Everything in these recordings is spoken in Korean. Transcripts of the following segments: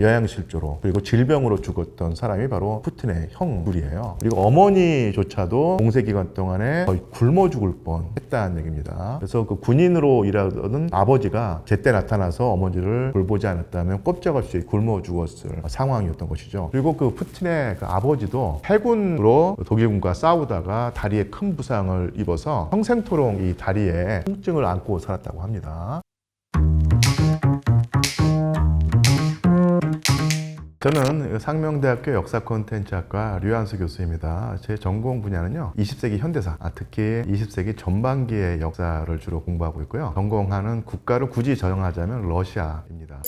영양실조로 그리고 질병으로 죽었던 사람이 바로 푸틴의 형들이에요. 그리고 어머니조차도 공세 기간 동안에 거의 굶어 죽을 뻔했다는 얘기입니다. 그래서 그 군인으로 일하던 아버지가 제때 나타나서 어머니를 돌보지 않았다면 꼼짝없이 굶어 죽었을 상황이었던 것이죠. 그리고 그 푸틴의 그 아버지도 해군으로 독일군과 싸우다가 다리에 큰 부상을 입어서 평생토록 이 다리에 통증을 안고 살았다고 합니다. 저는 상명대학교 역사 콘텐츠학과 류한수 교수입니다. 제 전공 분야는요, 20세기 현대사, 특히 20세기 전반기의 역사를 주로 공부하고 있고요. 전공하는 국가를 굳이 정하자면 러시아입니다.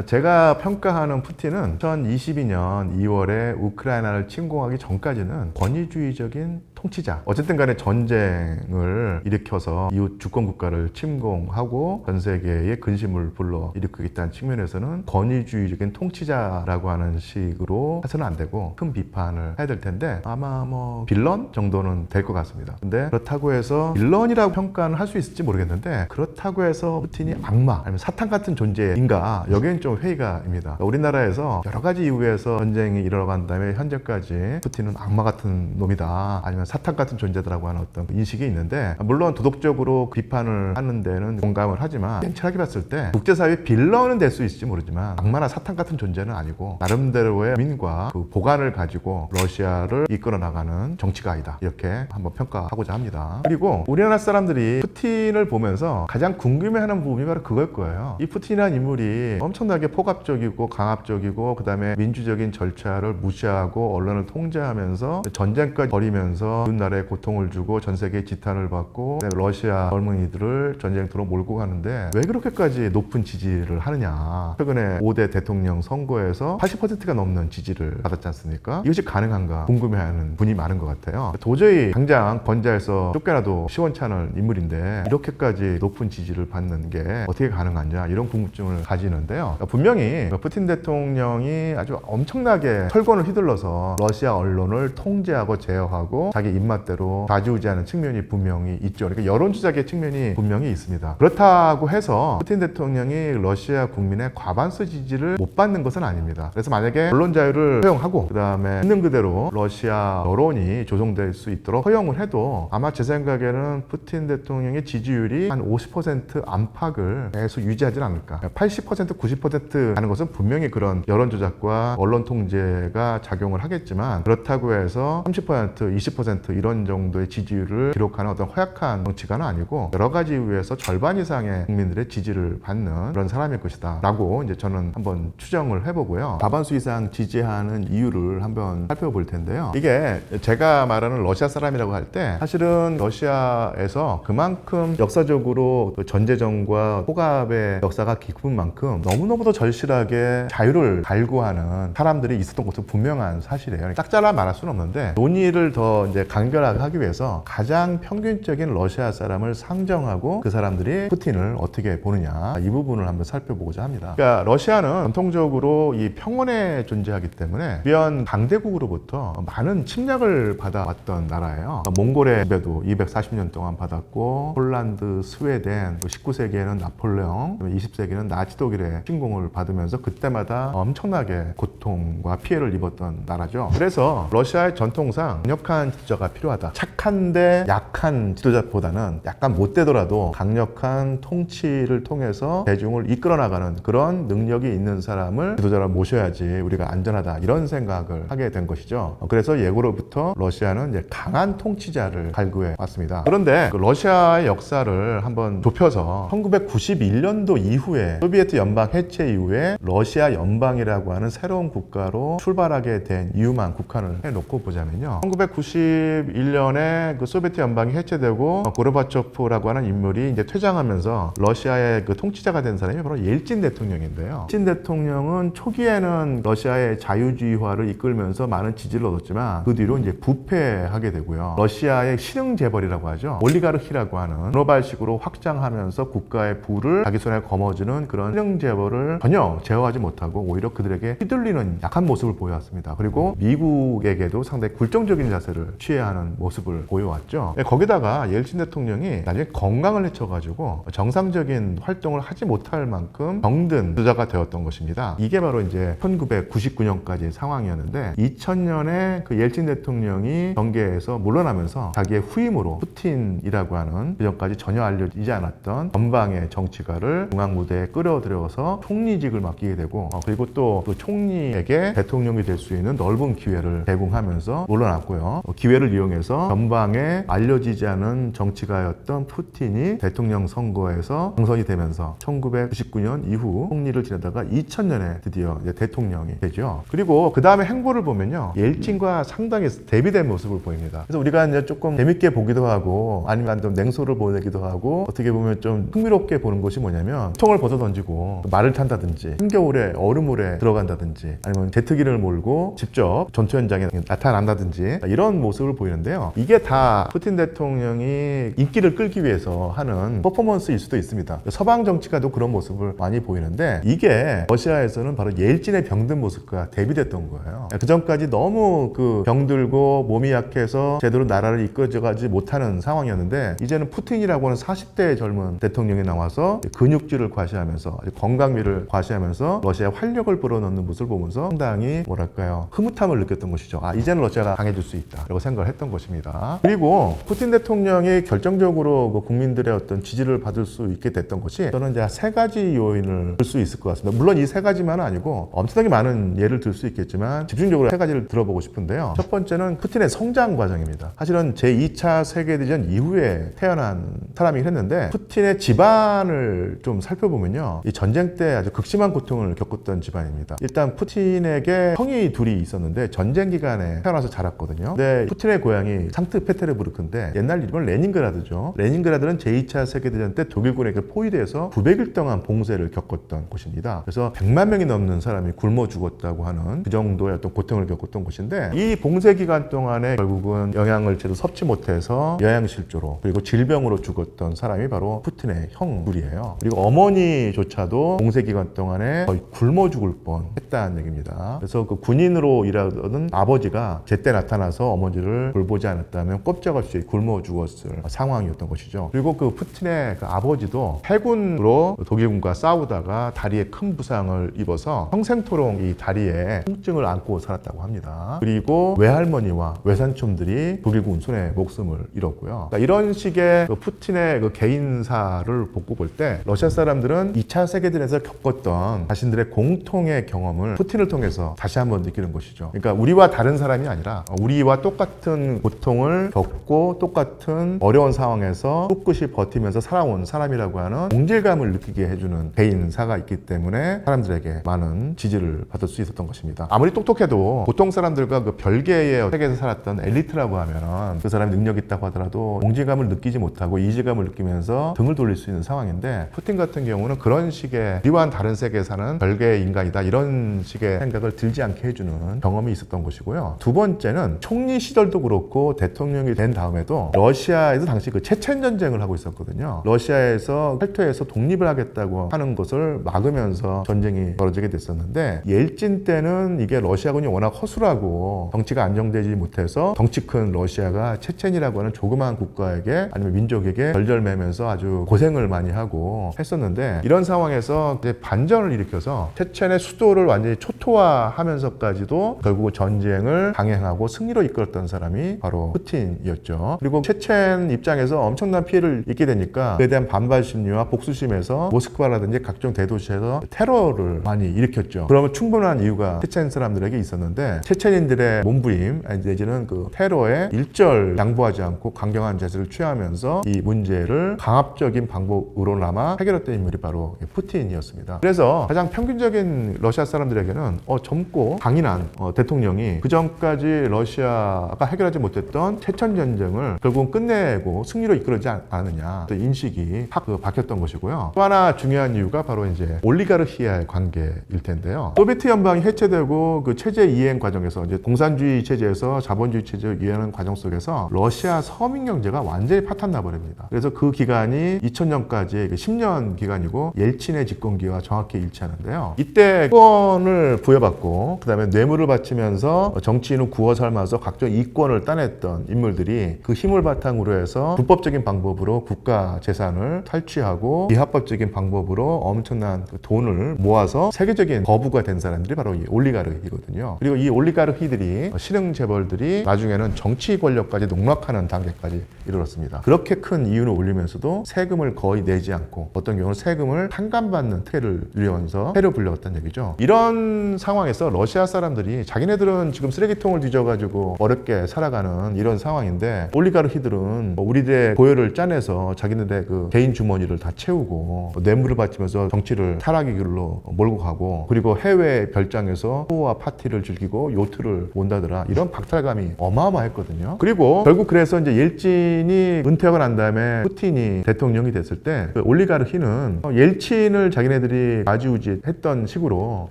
제가 평가하는 푸틴은 2022년 2월에 우크라이나를 침공하기 전까지는 권위주의적인 통치자, 어쨌든 간에 전쟁을 일으켜서 이웃 주권 국가를 침공하고 전 세계의 근심을 불러 일으키겠다는 측면에서는 권위주의적인 통치자라고 하는 식으로 해서는 안 되고 큰 비판을 해야 될 텐데 아마 빌런 정도는 될 것 같습니다. 근데 그렇다고 해서 빌런이라고 평가는 할 수 있을지 모르겠는데 그렇다고 해서 푸틴이 악마 아니면 사탄 같은 존재인가, 여기는 좀 회의가입니다. 우리나라에서 여러 가지 이유에서 전쟁이 일어나간 다음에 현재까지 푸틴은 악마 같은 놈이다 아니면 사탄 같은 존재다라고 하는 어떤 인식이 있는데, 물론 도덕적으로 비판을 하는 데는 공감을 하지만 냉철하게 봤을 때 국제사회의 빌런은 될 수 있을지 모르지만 악마나 사탄 같은 존재는 아니고 나름대로의 민과 그 보관을 가지고 러시아를 이끌어 나가는 정치가이다, 이렇게 한번 평가하고자 합니다. 그리고 우리나라 사람들이 푸틴을 보면서 가장 궁금해하는 부분이 바로 그걸 거예요. 이 푸틴이라는 인물이 엄청나게 폭압적이고 강압적이고 그 다음에 민주적인 절차를 무시하고 언론을 통제하면서 전쟁까지 벌이면서 나라에 고통을 주고 전 세계에 지탄을 받고 러시아 젊은이들을 전쟁터로 몰고 가는데 왜 그렇게까지 높은 지지를 하느냐. 최근에 5대 대통령 선거에서 80%가 넘는 지지를 받았지 않습니까? 이것이 가능한가 궁금해하는 분이 많은 것 같아요. 도저히 당장 권좌에서 쫓겨나도 시원찮을 인물인데 이렇게까지 높은 지지를 받는 게 어떻게 가능하냐, 이런 궁금증을 가지는데요. 분명히 푸틴 대통령이 아주 엄청나게 혈권을 휘둘러서 러시아 언론을 통제하고 제어하고 자기 입맛대로 좌지우지하는 측면이 분명히 있죠. 그러니까 여론조작의 측면이 분명히 있습니다. 그렇다고 해서 푸틴 대통령이 러시아 국민의 과반수 지지를 못 받는 것은 아닙니다. 그래서 만약에 언론 자유를 허용하고 그 다음에 있는 그대로 러시아 여론이 조성될 수 있도록 허용을 해도 아마 제 생각에는 푸틴 대통령의 지지율이 한 50% 안팎을 계속 유지하지 않을까. 80% 90% 하는 것은 분명히 그런 여론조작과 언론 통제가 작용을 하겠지만, 그렇다고 해서 30% 20% 이런 정도의 지지율을 기록하는 어떤 허약한 정치가는 아니고 여러 가지 이유에서 절반 이상의 국민들의 지지를 받는 그런 사람일 것이다 라고 이제 저는 한번 추정을 해보고요. 과반수 이상 지지하는 이유를 한번 살펴볼 텐데요. 이게 제가 말하는 러시아 사람이라고 할 때 사실은 러시아에서 그만큼 역사적으로 전제전과 포갑의 역사가 깊은 만큼 너무너무도 절실하게 자유를 갈구하는 사람들이 있었던 것도 분명한 사실이에요. 딱 잘라 말할 수는 없는데 논의를 더 이제 간결하게 하기 위해서 가장 평균적인 러시아 사람을 상정하고 그 사람들이 푸틴을 어떻게 보느냐, 이 부분을 한번 살펴보고자 합니다. 그러니까 러시아는 전통적으로 이 평원에 존재하기 때문에 주변 강대국으로부터 많은 침략을 받아왔던 나라예요. 몽골의 지배도 240년 동안 받았고 폴란드, 스웨덴, 19세기에는 나폴레옹, 20세기는 나치 독일의 침공을 받으면서 그때마다 엄청나게 고통과 피해를 입었던 나라죠. 그래서 러시아의 전통상 강력한 지도자가 필요하다. 착한데 약한 지도자보다는 약간 못되더라도 강력한 통치를 통해서 대중을 이끌어 나가는 그런 능력이 있는 사람을 지도자로 모셔야지 우리가 안전하다, 이런 생각을 하게 된 것이죠. 그래서 예고로부터 러시아는 이제 강한 통치자를 갈구해 왔습니다. 그런데 그 러시아의 역사를 한번 좁혀서 1991년도 이후에 소비에트 연방 해체 이후에 러시아 연방이라고 하는 새로운 국가로 출발하게 된 이유만 국한을 해놓고 보자면요. 1991년에 그 소비에트 연방이 해체되고 고르바초프라고 하는 인물이 이제 퇴장하면서 러시아의 그 통치자가 된 사람이 바로 옐진 대통령인데요. 옐진 대통령은 초기에는 러시아의 자유주의화를 이끌면서 많은 지지를 얻었지만 그 뒤로 이제 부패하게 되고요. 러시아의 신흥 재벌이라고 하죠. 올리가르히라고 하는 글로벌식으로 확장하면서 국가의 부를 자기 손에 거머쥐는 그런 신흥 재벌을 전혀 제어하지 못하고 오히려 그들에게 휘둘리는 약한 모습을 보여왔습니다. 그리고 미국에게도 상당히 굴종적인 자세를 취해 부패하는 모습을 보여왔죠. 거기다가 옐친 대통령이 나중에 건강을 해쳐가지고 정상적인 활동을 하지 못할 만큼 병든 주자가 되었던 것입니다. 이게 바로 이제 1999년까지 상황이었는데 2000년에 그 옐친 대통령이 정계에서 물러나면서 자기의 후임으로 푸틴이라고 하는 그전까지 전혀 알려지지 않았던 전방의 정치가를 중앙 무대에 끌어들여서 총리직을 맡기게 되고 그리고 또 그 총리에게 대통령이 될 수 있는 넓은 기회를 제공하면서 물러났고요. 기회를 이용해서 전방에 알려지지 않은 정치가였던 푸틴이 대통령 선거에서 당선이 되면서 1999년 이후 총리를 지내다가 2000년에 드디어 이제 대통령이 되죠. 그리고 그 다음에 행보를 보면요, 옐친과 상당히 대비된 모습을 보입니다. 그래서 우리가 이제 조금 재밌게 보기도 하고 아니면 좀 냉소를 보내기도 하고 어떻게 보면 좀 흥미롭게 보는 것이 뭐냐면 총을 벗어 던지고 말을 탄다든지 한겨울에 얼음물에 들어간다든지 아니면 제트기를 몰고 직접 전투 현장에 나타난다든지 이런 모습을 보이는데요. 이게 다 푸틴 대통령이 인기를 끌기 위해서 하는 퍼포먼스일 수도 있습니다. 서방 정치가도 그런 모습을 많이 보이는데 이게 러시아에서는 바로 옐친의 병든 모습과 대비됐던 거예요. 그 전까지 너무 그 병들고 몸이 약해서 제대로 나라를 이끌어가지 못하는 상황이었는데 이제는 푸틴이라고 하는 40대의 젊은 대통령이 나와서 근육질을 과시하면서 건강미를 과시하면서 러시아의 활력을 불어넣는 모습을 보면서 상당히 뭐랄까요, 흐뭇함을 느꼈던 것이죠. 이제는 러시아가 강해질 수 있다 라고 생각을 했던 것입니다. 그리고 푸틴 대통령이 결정적으로 국민들의 어떤 지지를 받을 수 있게 됐던 것이 저는 이제 세 가지 요인을 들 수 있을 것 같습니다. 물론 이 세 가지만은 아니고 엄청나게 많은 예를 들 수 있겠지만 집중적으로 세 가지를 들어보고 싶은데요. 첫 번째는 푸틴의 성장 과정입니다. 사실은 제2차 세계대전 이후에 태어난 사람이긴 했는데 푸틴의 집안을 좀 살펴보면요, 이 전쟁 때 아주 극심한 고통을 겪었던 집안입니다. 일단 푸틴에게 형이 둘이 있었는데 전쟁 기간에 태어나서 자랐거든요. 근데 푸틴의 고향이 상트페테르부르크인데 옛날 이름은 레닌그라드죠. 레닌그라드는 제2차 세계대전 때 독일군에게 포위돼서 900일 동안 봉쇄를 겪었던 곳입니다. 그래서 100만 명이 넘는 사람이 굶어 죽었다고 하는 그 정도의 어떤 고통을 겪었던 곳인데 이 봉쇄 기간 동안에 결국은 영양을 제대로 섭취 못해서 영양실조로 그리고 질병으로 죽었던 사람이 바로 푸틴의 형 둘이에요. 그리고 어머니조차도 봉쇄 기간 동안에 거의 굶어 죽을 뻔했다는 얘기입니다. 그래서 그 군인으로 일하던 아버지가 제때 나타나서 어머니를 돌보지 않았다면 꼼짝없이 굶어 죽었을 상황이었던 것이죠. 그리고 그 푸틴의 그 아버지도 해군으로 독일군과 싸우다가 다리에 큰 부상을 입어서 평생토록 이 다리에 통증을 안고 살았다고 합니다. 그리고 외할머니와 외삼촌들이 독일군 손에 목숨을 잃었고요. 그러니까 이런 식의 그 푸틴의 그 개인사를 보고 볼 때 러시아 사람들은 2차 세계대전에서 겪었던 자신들의 공통의 경험을 푸틴을 통해서 다시 한번 느끼는 것이죠. 그러니까 우리와 다른 사람이 아니라 우리와 똑같은 고통을 겪고 똑같은 어려운 상황에서 꿋꿋이 버티면서 살아온 사람이라고 하는 동질감을 느끼게 해주는 개인사가 있기 때문에 사람들에게 많은 지지를 받을 수 있었던 것입니다. 아무리 똑똑해도 보통 사람들과 그 별개의 세계에서 살았던 엘리트라고 하면 그 사람이 능력이 있다고 하더라도 동질감을 느끼지 못하고 이질감을 느끼면서 등을 돌릴 수 있는 상황인데 푸틴 같은 경우는 그런 식의 우리와는 다른 세계에 사는 별개의 인간이다 이런 식의 생각을 들지 않게 해주는 경험이 있었던 것이고요. 두 번째는 총리 시절도 그렇고 대통령이 된 다음에도 러시아에서 당시 그 체첸 전쟁을 하고 있었거든요. 러시아에서 탈퇴해서 독립을 하겠다고 하는 것을 막으면서 전쟁이 벌어지게 됐었는데 옐친 때는 이게 러시아군이 워낙 허술하고 정치가 안정되지 못해서 덩치 큰 러시아가 체첸이라고 하는 조그마한 국가에게 아니면 민족에게 절절매면서 아주 고생을 많이 하고 했었는데 이런 상황에서 이제 반전을 일으켜서 체첸의 수도를 완전히 초토화하면서까지도 결국 전쟁을 강행하고 승리로 이끌었던 사람이 바로 푸틴이었죠. 그리고 체첸 입장에서 엄청난 피해를 입게 되니까 그에 대한 반발 심리와 복수심에서 모스크바라든지 각종 대도시에서 테러를 많이 일으켰죠. 그러면 충분한 이유가 체첸 사람들에게 있었는데 체첸인들의 몸부림 내지는 그 테러에 일절 양보하지 않고 강경한 자세를 취하면서 이 문제를 강압적인 방법으로나마 해결했던 인물이 바로 푸틴이었습니다. 그래서 가장 평균적인 러시아 사람들에게는 젊고 강인한 대통령이 그 전까지 러시아가 해결하지 못했던 체천 전쟁을 결국은 끝내고 승리로 이끌지 않느냐 인식이 확 박혔던 것이고요. 또 하나 중요한 이유가 바로 이제 올리가르히아의 관계일 텐데요. 소비에트 연방이 해체되고 그 체제 이행 과정에서 이제 공산주의 체제에서 자본주의 체제로 이행하는 과정 속에서 러시아 서민 경제가 완전히 파탄나 버립니다. 그래서 그 기간이 2000년까지 10년 기간이고 옐친의 집권기와 정확히 일치하는데요. 이때 후원을 부여받고 그다음에 뇌물을 바치면서 정치인을 구워 삶아서 각종 이권 정권을 따냈던 인물들이 그 힘을 바탕으로 해서 불법적인 방법으로 국가 재산을 탈취하고 비합법적인 방법으로 엄청난 돈을 모아서 세계적인 거부가 된 사람들이 바로 이 올리가르히거든요. 그리고 이 올리가르히들이 실흥 재벌들이 나중에는 정치 권력까지 농락하는 단계까지 이르렀습니다. 그렇게 큰 이윤을 올리면서도 세금을 거의 내지 않고 어떤 경우는 세금을 탕감받는 태를 누리면서 패를 불렸다는 얘기죠. 이런 상황에서 러시아 사람들이 자기네들은 지금 쓰레기통을 뒤져가지고 어렵게 살아가는 이런 상황인데 올리가르히들은 우리들의 고열을 짜내서 자기네들의 그 개인 주머니를 다 채우고 뇌물을 바치면서 정치를 타락의 길로 몰고 가고 그리고 해외 별장에서 호와 파티를 즐기고 요트를 온다더라. 이런 박탈감이 어마어마했거든요. 그리고 결국 그래서 이제 옐친이 은퇴하고 난 다음에 푸틴이 대통령이 됐을 때 그 올리가르히는 옐친을 자기네들이 좌지우지했던 식으로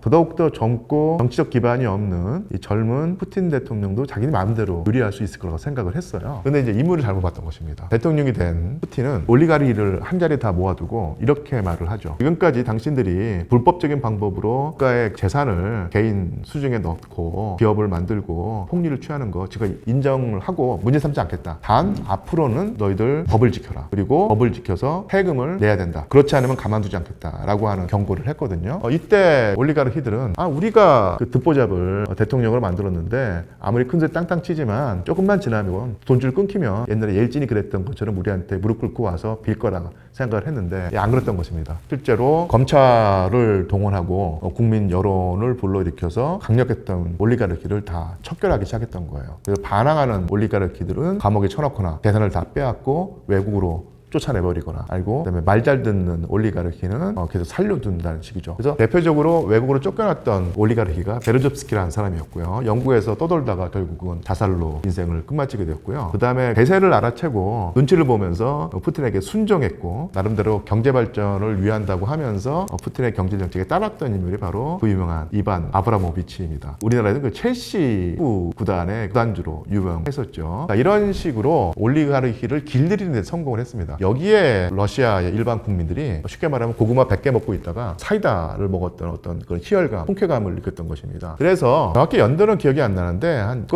더더욱더 젊고 정치적 기반이 없는 이 젊은 푸틴 대통령도 자기 마음대로 유리할 수 있을 거라고 생각을 했어요. 근데 이제 인물을 잘못 봤던 것입니다. 대통령이 된 푸틴은 올리가르히를 한 자리에 다 모아두고 이렇게 말을 하죠. 지금까지 당신들이 불법적인 방법으로 국가의 재산을 개인 수중에 넣고 기업을 만들고 폭리를 취하는 거 제가 인정을 하고 문제 삼지 않겠다. 단 앞으로는 너희들 법을 지켜라. 그리고 법을 지켜서 세금을 내야 된다. 그렇지 않으면 가만두지 않겠다라고 하는 경고를 했거든요. 이때 올리가르히들은 우리가 그 듣보잡을 대통령을 만들었는데 아무리 큰 소리 땅땅 치지만 조금만 지나면 돈줄 끊기면 옛날에 옐진이 그랬던 것처럼 우리한테 무릎 꿇고 와서 빌 거라 생각을 했는데 안 그랬던 것입니다. 실제로 검찰을 동원하고 국민 여론을 불러일으켜서 강력했던 올리가르히를 다 척결하기 시작했던 거예요. 그래서 반항하는 올리가르히들은 감옥에 쳐넣거나 재산을 다 빼앗고 외국으로 쫓아내버리거나 알고 그다음에 말 잘 듣는 올리가르히는 계속 살려둔다는 식이죠. 그래서 대표적으로 외국으로 쫓겨났던 올리가르히가 베르조프스키라는 사람이었고요. 영국에서 떠돌다가 결국은 자살로 인생을 끝마치게 되었고요. 그 다음에 대세를 알아채고 눈치를 보면서 푸틴에게 순종했고 나름대로 경제 발전을 위한다고 하면서 푸틴의 경제 정책에 따랐던 인물이 바로 그 유명한 이반 아브라모비치입니다. 우리나라에는 그 첼시 구단의 구단주로 유명했었죠. 이런 식으로 올리가르히를 길들이는 데 성공을 했습니다. 여기에 러시아의 일반 국민들이 쉽게 말하면 고구마 100개 먹고 있다가 사이다를 먹었던 어떤 그런 희열감, 통쾌감을 느꼈던 것입니다. 그래서 정확히 연도는 기억이 안 나는데 한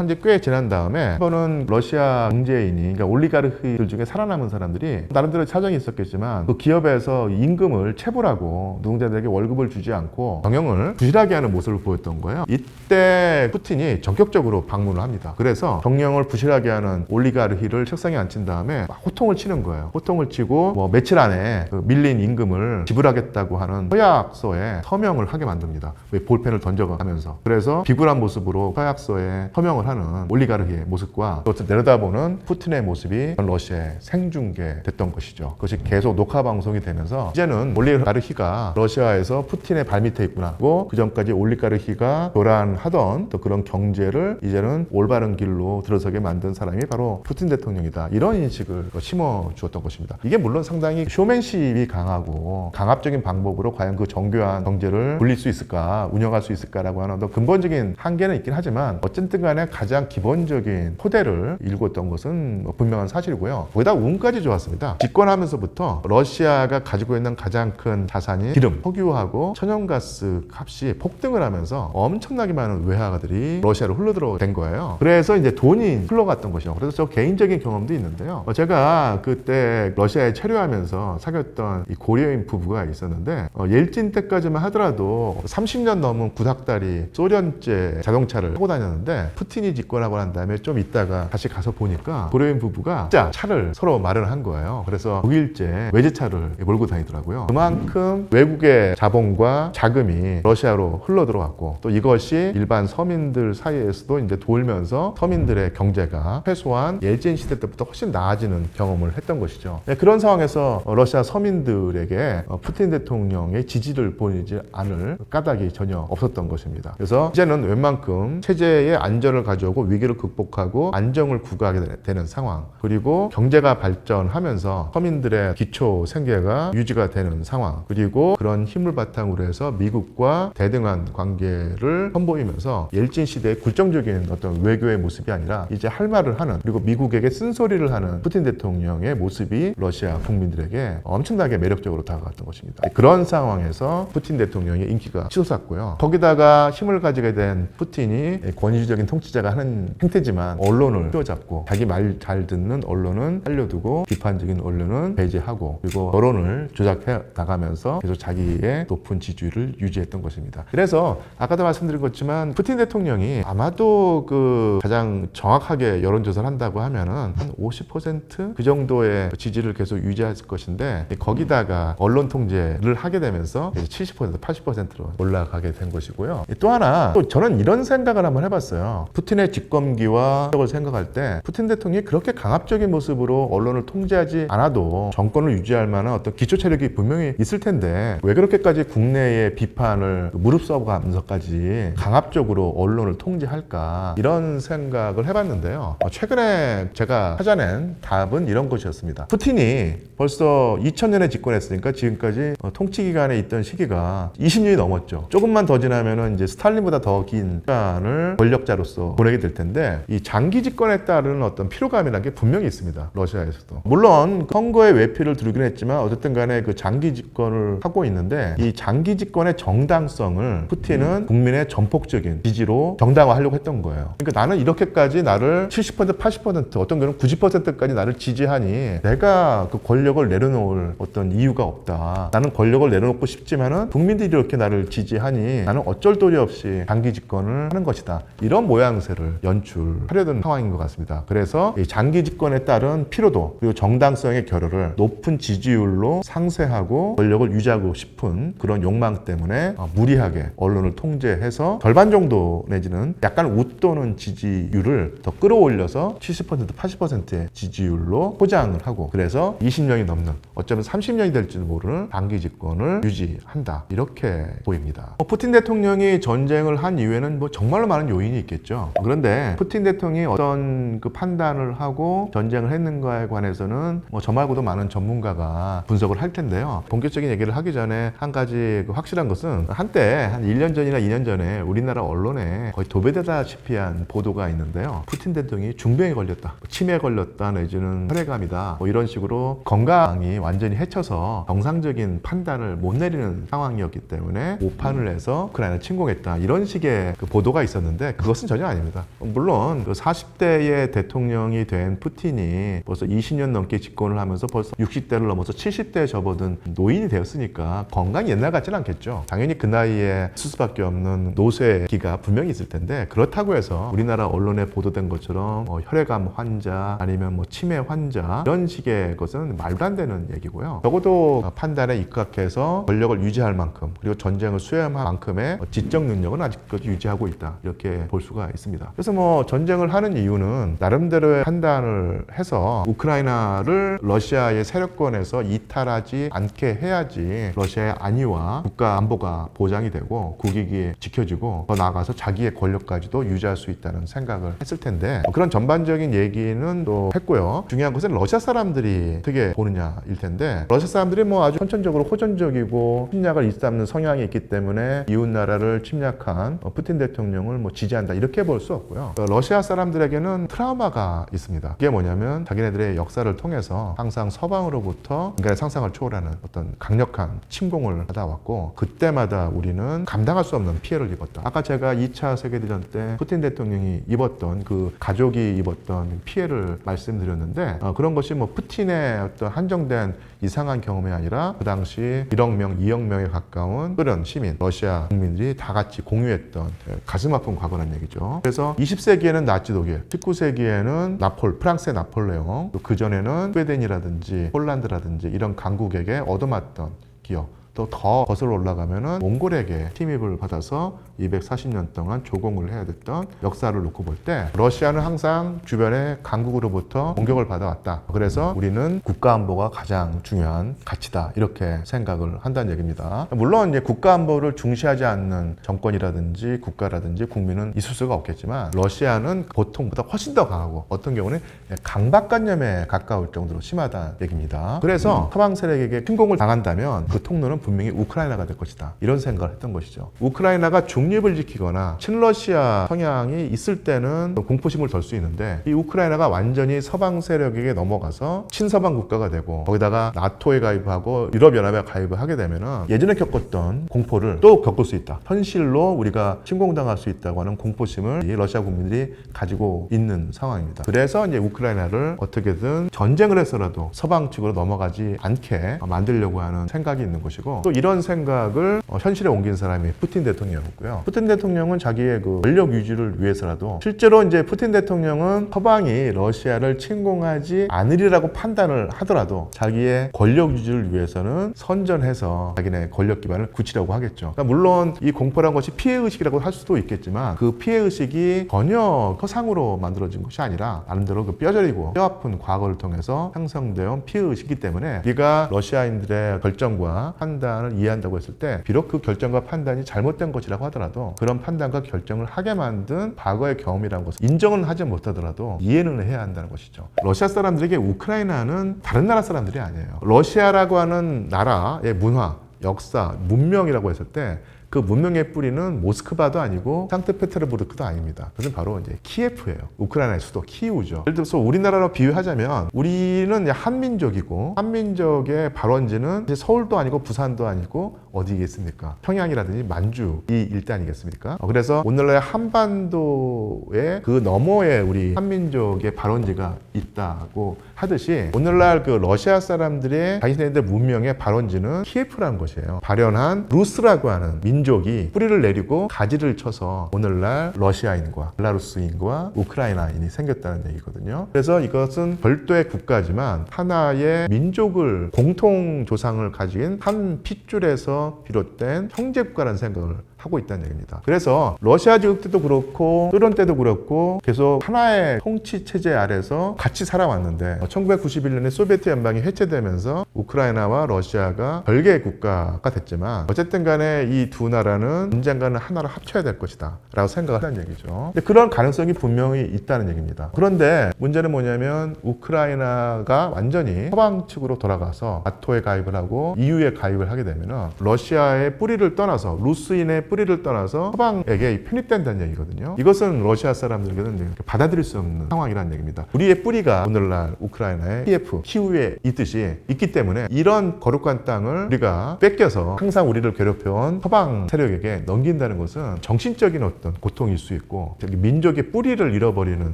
지 꽤 지난 다음에 한 번은 러시아 경제인이 그러니까 올리가르히들 중에 살아남은 사람들이 나름대로 사정이 있었겠지만 그 기업에서 임금을 체불하고 노동자들에게 월급을 주지 않고 경영을 부실하게 하는 모습을 보였던 거예요. 이때 푸틴이 전격적으로 방문을 합니다. 그래서 경영을 부실하게 하는 올리가르히를 책상에 앉힌 다음에 막 호통을 치는 거예요. 호통을 치고 뭐 며칠 안에 그 밀린 임금을 지불하겠다고 하는 서약서에 서명을 하게 만듭니다. 왜 볼펜을 던져가면서. 그래서 비굴한 모습으로 서약서에 서명을 하는 올리가르히의 모습과 그것을 내려다보는 푸틴의 모습이 러시아에 생중계됐던 것이죠. 그것이 계속 녹화 방송이 되면서 이제는 올리가르히가 러시아에서 푸틴의 발밑에 있구나. 그리고 그 전까지 올리가르히가 교란하던 또 그런 경제를 이제는 올바른 길로 들어서게 만든 사람이 바로 푸틴 대통령이다. 이런 인식을 심어 주었던 것입니다. 이게 물론 상당히 쇼맨십이 강하고 강압적인 방법으로 과연 그 정교한 경제를 굴릴 수 있을까, 운영할 수 있을까라고 하는 더 근본적인 한계는 있긴 하지만 어쨌든 간에 가장 기본적인 토대를 일궜던 것은 분명한 사실이고요. 거기다 운까지 좋았습니다. 집권하면서부터 러시아가 가지고 있는 가장 큰 자산인 기름, 석유하고 천연가스 값이 폭등을 하면서 엄청나게 많은 외화가들이 러시아로 흘러들어온 거예요. 그래서 이제 돈이 흘러갔던 것이죠. 그래서 저 개인적인 경험도 있는데요. 제가 그때 러시아에 체류하면서 사귀었던 이 고려인 부부가 있었는데 옐진 때까지만 하더라도 30년 넘은 구닥다리 소련제 자동차를 타고 다녔는데 푸틴이 집권하고 난 다음에 좀 있다가 다시 가서 보니까 고려인 부부가 진짜 차를 서로 마련한 거예요. 그래서 독일제 외제차를 몰고 다니더라고요. 그만큼 외국의 자본과 자금이 러시아로 흘러들어왔고 또 이것이 일반 서민들 사이에서도 이제 돌면서 서민들의 경제가 최소한 옐진 시대 때부터 훨씬 나아지는 경험을 했던 것이죠. 그런 상황에서 러시아 서민들에게 푸틴 대통령의 지지를 보이지 않을 까닭이 전혀 없었던 것입니다. 그래서 이제는 웬만큼 체제의 안전을 가져오고 위기를 극복하고 안정을 구가하게 되는 상황, 그리고 경제가 발전하면서 서민들의 기초 생계가 유지가 되는 상황, 그리고 그런 힘을 바탕으로 해서 미국과 대등한 관계를 선보이면서 옐진 시대의 굴종적인 어떤 외교의 모습이 아니라 이제 할 말을 하는, 그리고 미국에게 쓴소리를 하는 푸틴 대통령의 대통령의 모습이 러시아 국민들에게 엄청나게 매력적으로 다가갔던 것입니다. 그런 상황에서 푸틴 대통령의 인기가 치솟았고요. 거기다가 힘을 가지게 된 푸틴이 권위주의적인 통치자가 하는 행태지만 언론을 휘어잡고 자기 말 잘 듣는 언론은 살려두고 비판적인 언론은 배제하고 그리고 여론을 조작해 나가면서 계속 자기의 높은 지지율을 유지했던 것입니다. 그래서 아까도 말씀드린 것지만 푸틴 대통령이 아마도 그 가장 정확하게 여론조사를 한다고 하면은 한 50% 그 정도의 지지를 계속 유지할 것인데 거기다가 언론 통제를 하게 되면서 70% 80%로 올라가게 된 것이고요. 또 하나 또 저는 이런 생각을 한번 해봤어요. 푸틴의 집권기와 을 생각할 때 푸틴 대통령이 그렇게 강압적인 모습으로 언론을 통제하지 않아도 정권을 유지할 만한 어떤 기초 체력이 분명히 있을 텐데 왜 그렇게까지 국내의 비판을 무릅써가면서까지 강압적으로 언론을 통제할까 이런 생각을 해봤는데요. 최근에 제가 찾아낸 답은 이런 것이었습니다. 푸틴이 벌써 2000년에 집권했으니까 지금까지 통치 기간에 있던 시기가 20년이 넘었죠. 조금만 더 지나면은 이제 스탈린보다 더 긴 시간을 권력자로서 보내게 될 텐데 이 장기 집권에 따른 어떤 피로감이라는 게 분명히 있습니다. 러시아에서도. 물론 선거에 외피를 두르긴 했지만 어쨌든 간에 그 장기 집권을 하고 있는데 이 장기 집권의 정당성을 푸틴은 국민의 전폭적인 지지로 정당화하려고 했던 거예요. 그러니까 나는 이렇게까지 나를 70% 80% 어떤 경우는 90%까지 나를 지지하니 내가 그 권력을 내려놓을 어떤 이유가 없다. 나는 권력을 내려놓고 싶지만은 국민들이 이렇게 나를 지지하니 나는 어쩔 도리 없이 장기 집권을 하는 것이다. 이런 모양새를 연출하려던 상황인 것 같습니다. 그래서 이 장기 집권에 따른 피로도 그리고 정당성의 결여를 높은 지지율로 상쇄하고 권력을 유지하고 싶은 그런 욕망 때문에 무리하게 언론을 통제해서 절반 정도 내지는 약간 웃도는 지지율을 더 끌어올려서 70% 80%의 지지율로 포장을 하고 그래서 20년이 넘는 어쩌면 30년이 될지도 모르는 장기 집권을 유지한다. 이렇게 보입니다. 푸틴 대통령이 전쟁을 한 이유에는 뭐 정말로 많은 요인이 있겠죠. 그런데 푸틴 대통령이 어떤 그 판단을 하고 전쟁을 했는가에 관해서는 뭐 저 말고도 많은 전문가가 분석을 할 텐데요. 본격적인 얘기를 하기 전에 한 가지 확실한 것은 한때 한 1년 전이나 2년 전에 우리나라 언론에 거의 도배되다시피 한 보도가 있는데요. 푸틴 대통령이 중병에 걸렸다, 치매에 걸렸다 내지는 혈액암이다 뭐 이런 식으로 건강이 완전히 해쳐서 정상적인 판단을 못 내리는 상황이었기 때문에 오판을 해서 우크라이나를 침공했다 이런 식의 그 보도가 있었는데 그것은 전혀 아닙니다. 물론 그 40대의 대통령이 된 푸틴이 벌써 20년 넘게 집권을 하면서 벌써 60대를 넘어서 70대에 접어든 노인이 되었으니까 건강이 옛날 같지는 않겠죠. 당연히 그 나이에 쓸 수밖에 없는 노쇠기가 분명히 있을 텐데 그렇다고 해서 우리나라 언론에 보도된 것처럼 혈액암 환자 아니면 뭐 치매 환자 이런 식의 것은 말도 안 되는 얘기고요. 적어도 판단에 입각해서 권력을 유지할 만큼 그리고 전쟁을 수행할 만큼의 지적 능력은 아직까지 유지하고 있다 이렇게 볼 수가 있습니다. 그래서 뭐 전쟁을 하는 이유는 나름대로의 판단을 해서 우크라이나를 러시아의 세력권에서 이탈하지 않게 해야지 러시아의 안위와 국가 안보가 보장이 되고 국익이 지켜지고 더 나아가서 자기의 권력까지도 유지할 수 있다는 생각을 했을 텐데 그런 전반적인 얘기는 또 했고요. 중요한 것은 러시아 사람들이 어떻게 보느냐일 텐데 러시아 사람들이 뭐 아주 선천적으로 호전적이고 침략을 일삼는 성향이 있기 때문에 이웃 나라를 침략한 푸틴 대통령을 뭐 지지한다 이렇게 볼 수 없고요. 러시아 사람들에게는 트라우마가 있습니다. 그게 뭐냐면 자기네들의 역사를 통해서 항상 서방으로부터 인간의 상상을 초월하는 어떤 강력한 침공을 받아왔고 그때마다 우리는 감당할 수 없는 피해를 입었다. 아까 제가 2차 세계대전 때 푸틴 대통령이 입었던 그 가족이 입었던 피해를 말씀드렸는데 그런 것이 뭐 푸틴의 어떤 한정된 이상한 경험이 아니라 그 당시 1억 명, 2억 명에 가까운 끓은 시민, 러시아 국민들이 다 같이 공유했던 가슴 아픈 과거란 얘기죠. 그래서 20세기에는 나치 독일, 19세기에는 프랑스의 나폴레옹, 또 그전에는 스웨덴이라든지 폴란드라든지 이런 강국에게 얻어맞던 기억, 또 더 거슬러 올라가면은 몽골에게 침입을 받아서 240년 동안 조공을 해야 됐던 역사를 놓고 볼 때 러시아는 항상 주변의 강국으로부터 공격을 받아왔다. 그래서 우리는 국가안보가 가장 중요한 가치다. 이렇게 생각을 한다는 얘기입니다. 물론 이제 국가안보를 중시하지 않는 정권이라든지 국가라든지 국민은 있을 수가 없겠지만 러시아는 보통보다 훨씬 더 강하고 어떤 경우는 강박관념에 가까울 정도로 심하다는 얘기입니다. 그래서 서방 세력에게 침공을 당한다면 그 통로는 분명히 우크라이나가 될 것이다. 이런 생각을 했던 것이죠. 우크라이나가 중립을 지키거나 친러시아 성향이 있을 때는 공포심을 덜 수 있는데 이 우크라이나가 완전히 서방 세력에게 넘어가서 친서방 국가가 되고 거기다가 나토에 가입하고 유럽연합에 가입을 하게 되면은 예전에 겪었던 공포를 또 겪을 수 있다. 현실로 우리가 침공당할 수 있다고 하는 공포심을 이 러시아 국민들이 가지고 있는 상황입니다. 그래서 이제 우크라이나를 어떻게든 전쟁을 해서라도 서방 측으로 넘어가지 않게 만들려고 하는 생각이 있는 것이고 또 이런 생각을 현실에 옮긴 사람이 푸틴 대통령이었고요. 푸틴 대통령은 자기의 그 권력 유지를 위해서라도 실제로 이제 푸틴 대통령은 서방이 러시아를 침공하지 않으리라고 판단을 하더라도 자기의 권력 유지를 위해서는 선전해서 자기네 권력 기반을 굳히려고 하겠죠. 그러니까 물론 이 공포란 것이 피해의식이라고 할 수도 있겠지만 그 피해의식이 전혀 허상으로 만들어진 것이 아니라 나름대로 그 뼈저리고 뼈아픈 과거를 통해서 형성되어 피해의식이기 때문에 우리가 러시아인들의 결정과 판단을 이해한다고 했을 때 비록 그 결정과 판단이 잘못된 것이라고 하더라도 그런 판단과 결정을 하게 만든 과거의 경험이라는 것을 인정은 하지 못하더라도 이해는 해야 한다는 것이죠. 러시아 사람들에게 우크라이나는 다른 나라 사람들이 아니에요. 러시아라고 하는 나라의 문화, 역사, 문명이라고 했을 때 그 문명의 뿌리는 모스크바도 아니고 상트페테르부르크도 아닙니다. 그것은 바로 이제 키예프예요. 우크라이나의 수도 키이우죠. 예를 들어서 우리나라로 비유하자면 우리는 한민족이고 한민족의 발원지는 이제 서울도 아니고 부산도 아니고 어디겠습니까? 평양이라든지 만주 이 일대 아니겠습니까? 그래서 오늘날 한반도의 그 너머에 우리 한민족의 발원지가 있다고 하듯이 오늘날 그 러시아 사람들의 자신네들 문명의 발원지는 키예프라는 것이에요. 발현한 루스라고 하는 민족이 뿌리를 내리고 가지를 쳐서 오늘날 러시아인과 벨라루스인과 우크라이나인이 생겼다는 얘기거든요. 그래서 이것은 별도의 국가지만 하나의 민족을 공통 조상을 가진 한 핏줄에서 비롯된 형제국가라는 생각을 하고 있다는 얘기입니다. 그래서 러시아 제국 때도 그렇고 소련 때도 그렇고 계속 하나의 통치 체제 아래서 같이 살아왔는데 1991년에 소비에트 연방이 해체되면서 우크라이나와 러시아가 별개의 국가가 됐지만 어쨌든 간에 이 두 나라는 언젠가는 하나로 합쳐야 될 것이다 라고 생각을 한다는 얘기죠. 근데 그런 가능성이 분명히 있다는 얘기입니다. 그런데 문제는 뭐냐면 우크라이나가 완전히 서방 측으로 돌아가서 나토에 가입을 하고 EU에 가입을 하게 되면 러시아의 뿌리를 떠나서 루스인의 뿌리를 떠나서 서방에게 편입된다는 얘기거든요. 이것은 러시아 사람들에게는 받아들일 수 없는 상황이라는 얘기입니다. 우리의 뿌리가 오늘날 우크라이나의 키예프에 있듯이 있기 때문에 이런 거룩한 땅을 우리가 뺏겨서 항상 우리를 괴롭혀온 서방 세력에게 넘긴다는 것은 정신적인 어떤 고통일 수 있고 민족의 뿌리를 잃어버리는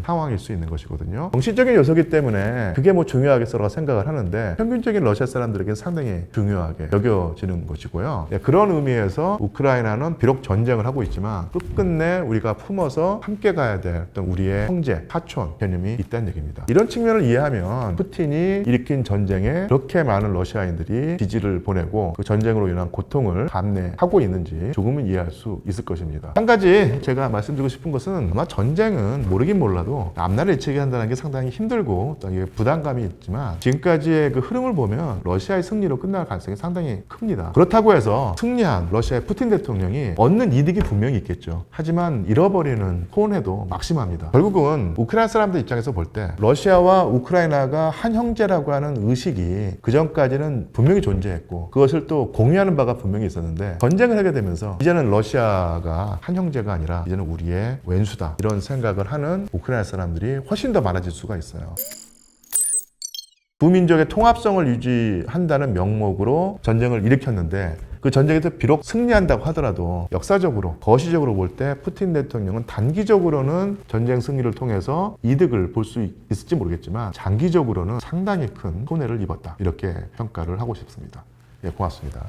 상황일 수 있는 것이거든요. 정신적인 요소이기 때문에 그게 뭐 중요하겠어라고 생각을 하는데 평균적인 러시아 사람들에게는 상당히 중요하게 여겨지는 것이고요. 그런 의미에서 우크라이나는 비록 전쟁을 하고 있지만 끝끝내 우리가 품어서 함께 가야 될 어떤 우리의 형제, 사촌 개념이 있다는 얘기입니다. 이런 측면을 이해하면 푸틴이 일으킨 전쟁에 그렇게 많은 러시아인들이 지지를 보내고 그 전쟁으로 인한 고통을 감내하고 있는지 조금은 이해할 수 있을 것입니다. 한 가지 제가 말씀드리고 싶은 것은 아마 전쟁은 모르긴 몰라도 앞날을 예측이 한다는 게 상당히 힘들고 또 부담감이 있지만 지금까지의 그 흐름을 보면 러시아의 승리로 끝날 가능성이 상당히 큽니다. 그렇다고 해서 승리한 러시아의 푸틴 대통령이 얻는 이득이 분명히 있겠죠. 하지만 잃어버리는 손해도 막심합니다. 결국은 우크라이나 사람들 입장에서 볼 때 러시아와 우크라이나가 한 형제라고 하는 의식이 그전까지는 분명히 존재했고 그것을 또 공유하는 바가 분명히 있었는데 전쟁을 하게 되면서 이제는 러시아가 한 형제가 아니라 이제는 우리의 왼수다 이런 생각을 하는 우크라이나 사람들이 훨씬 더 많아질 수가 있어요. 두 민족의 통합성을 유지한다는 명목으로 전쟁을 일으켰는데 그 전쟁에서 비록 승리한다고 하더라도 역사적으로 거시적으로 볼 때 푸틴 대통령은 단기적으로는 전쟁 승리를 통해서 이득을 볼 수 있을지 모르겠지만 장기적으로는 상당히 큰 손해를 입었다 이렇게 평가를 하고 싶습니다. 예, 고맙습니다.